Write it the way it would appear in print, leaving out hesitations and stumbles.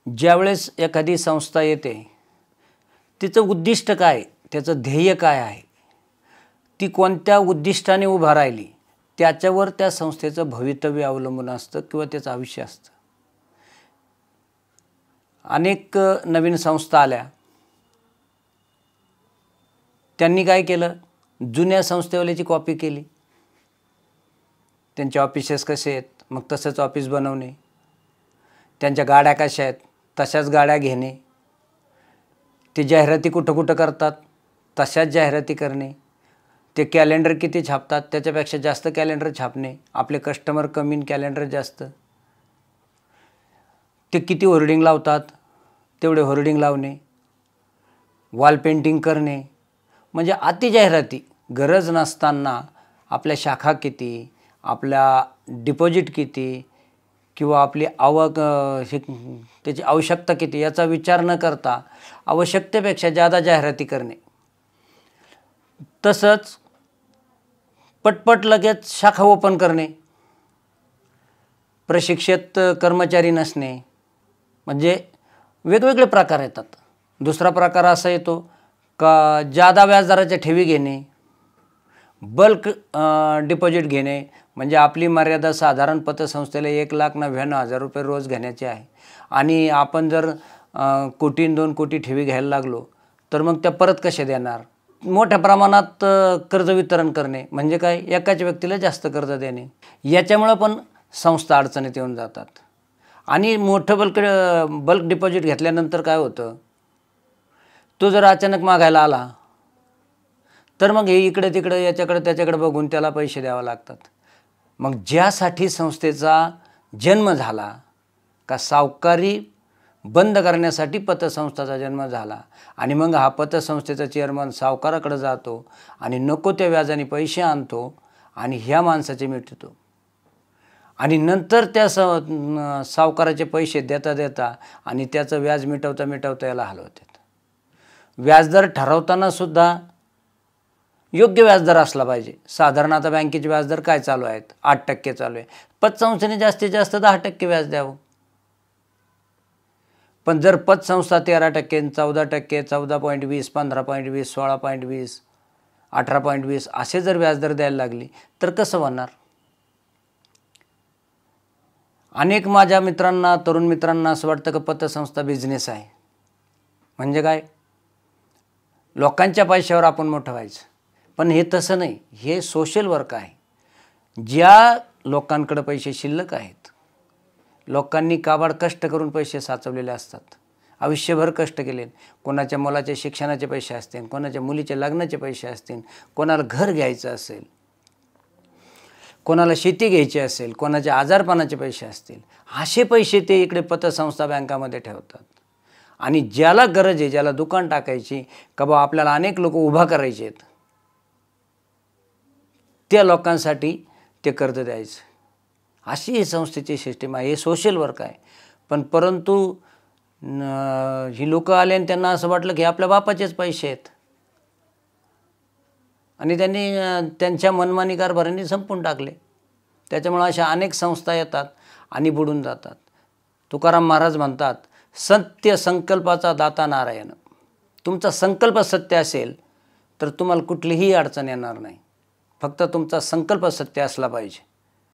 ज्यावेळेस एखादी संस्था येते, तिचं उद्दिष्ट काय, त्याचं ध्येय काय आहे, ती कोणत्या उद्दिष्टाने उभा राहिली, त्याच्यावर त्या संस्थेचं भवितव्य अवलंबून असतं किंवा त्याचं आयुष्य असतं. अनेक नवीन संस्था आल्या, त्यांनी काय केलं, जुन्या संस्थेवाल्याची कॉपी केली. त्यांचे ऑफिसेस कसे आहेत, मग तसंच ऑफिस बनवणे. त्यांच्या गाड्या कशा आहेत, तशाच गाड्या घेणे. ते जाहिराती कुठं कुठं करतात, तशाच जाहिराती करणे. ते कॅलेंडर किती छापतात, त्याच्यापेक्षा जास्त कॅलेंडर छापणे. आपले कस्टमर कमी, कॅलेंडर जास्त. ते किती होर्डिंग लावतात, तेवढे होर्डिंग लावणे. वॉल पेंटिंग करणे. म्हणजे अति जाहिराती. गरज नसताना आपल्या शाखा किती, आपल्या डिपॉझिट किती, किंवा आपली आवक त्याची आवश्यकता किती याचा विचार न करता आवश्यकतेपेक्षा जादा जाहिराती करणे. तसंच पटपट लगेच शाखा ओपन करणे. प्रशिक्षित कर्मचारी नसणे. म्हणजे वेगवेगळे प्रकार येतात. दुसरा प्रकार असा येतो का जादा व्याजदराच्या ठेवी घेणे, बल्क डिपॉझिट घेणे. म्हणजे आपली मर्यादा साधारण पतसंस्थेला 1,99,000 रुपये रोज घेण्याची आहे आणि आपण जर 1 कोटी 2 कोटी ठेवी घ्यायला लागलो तर मग त्या परत कशा देणार. मोठ्या प्रमाणात कर्ज वितरण करणे. म्हणजे काय, एकाच व्यक्तीला जास्त कर्ज देणे. याच्यामुळं पण संस्था अडचणीत येऊन जातात. आणि मोठं बल्क डिपॉझिट घेतल्यानंतर काय होतं, तो जर अचानक मागायला आला तर मग हे इकडे तिकडे याच्याकडे त्याच्याकडे बघून त्याला पैसे द्यावे लागतात. मग ज्यासाठी संस्थेचा जन्म झाला, का सावकारी बंद करण्यासाठी पतसंस्थेचा जन्म झाला, आणि मग हा पतसंस्थेचा चेअरमन सावकाराकडे जातो आणि नको त्या व्याजाने पैसे आणतो आणि ह्या माणसाचे मिटतो. आणि नंतर त्या सावकाराचे पैसे देता देता आणि त्याचं व्याज मिटवता मिटवता याला हलवतात. व्याजदर ठरवताना सुद्धा योग्य व्याजदर असला पाहिजे. साधारण आता बँकेचे व्याजदर काय चालू आहेत, 8% चालू आहे. पतसंस्थेने जास्तीत जास्त 10% व्याज द्यावं. पण जर पतसंस्था 13%, 14%, 14.20, 15.20, 16.20, 18.20 असे जर व्याजदर द्यायला लागली तर कसं होणार. अनेक माझ्या मित्रांना, तरुण मित्रांना असं वाटतं की पतसंस्था बिझनेस आहे. म्हणजे काय, लोकांच्या पैशावर आपण मोठं व्हायचं. पण हे तसं नाही. हे सोशल वर्क आहे. ज्या लोकांकडे पैसे शिल्लक आहेत, लोकांनी काबाड कष्ट करून पैसे साचवलेले असतात, आयुष्यभर कष्ट केले. कोणाच्या मुलाच्या शिक्षणाचे पैसे असतील, कोणाच्या मुलीच्या लग्नाचे पैसे असतील, कोणाला घर घ्यायचं असेल, कोणाला शेती घ्यायची असेल, कोणाच्या आजारपणाचे पैसे असतील, असे पैसे ते इकडे पतसंस्था बँकामध्ये ठेवतात. आणि ज्याला गरज आहे, ज्याला दुकान टाकायची, का बा आपल्याला अनेक लोक उभा करायचे आहेत, त्या लोकांसाठी ते कर्ज द्यायचं. अशी ही संस्थेची सिस्टीम आहे. हे सोशल वर्क आहे. परंतु ही लोक आले आणि त्यांना असं वाटलं की आपल्या बापाचेच पैसे आहेत आणि त्यांनी त्यांच्या मनमानी कारभाराने संपून टाकले. त्याच्यामुळं अशा अनेक संस्था येतात आणि बुडून जातात. तुकाराम महाराज म्हणतात, सत्य संकल्पाचा दाता नारायण. तुमचा संकल्प सत्य असेल तर तुम्हाला कुठलीही अडचण येणार नाही. फक्त तुमचा संकल्प सत्य असला पाहिजे.